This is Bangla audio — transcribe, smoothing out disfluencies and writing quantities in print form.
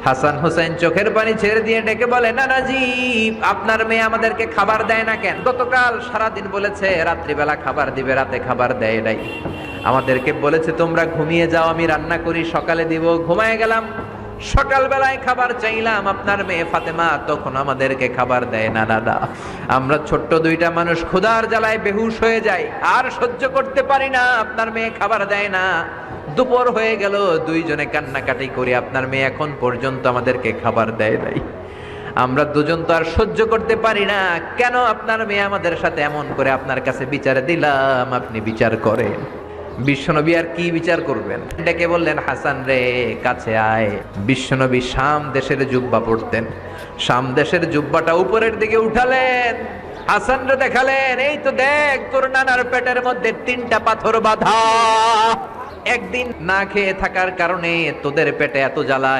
হাসান হোসেন চোখের পানি ছেড়ে দিয়ে ডেকে বলে, নানাজি আপনার মেয়ে আমাদেরকে খাবার দেয় না কেন? গতকাল সারাদিন বলেছে রাত্রিবেলা খাবার দিবে, রাতে খাবার দেয় নাই। আমাদেরকে বলেছে তোমরা ঘুমিয়ে যাও, আমি রান্না করি সকালে দিব। ঘুমায় গেলাম, সকালবেলায় খাবার চাইলাম, আপনার মেয়ে ফাতেমা তখন আমাদেরকে খাবার দেয় না। দাদা, আমরা ছোট্ট দুইটা মানুষ ক্ষুধার জ্বালায় বেহুশ হয়ে যাই, আর সহ্য করতে পারি না, আপনার মেয়ে খাবার দেয় না। দুপুর হয়ে গেল, দুইজনে কান্নাকাটি করি, আপনার মেয়ে এখন পর্যন্ত আমাদেরকে খাবার দেয় নাই। আমরা দুজন তো আর সহ্য করতে পারি না, কেন আপনার মেয়ে আমাদের সাথে এমন করে? আপনার কাছে বিচার দিলাম, আপনি বিচার করেন। বিশ্বনবী আর কি বিচার করবেন? ডেকে বললেন, হাসান রে কাছে আয়। বিশ্বনবী শাম দেশের জুব্বা পরতেন, শাম দেশের জুব্বাটা উপরের দিকে উঠালেন, হাসান রে দেখালেন, এই তো দেখ তোর নানার পেটের মধ্যে 3টা পাথর বাঁধা। একদিন না খেয়ে থাকার কারণে তোদের পেটে এত জ্বালা,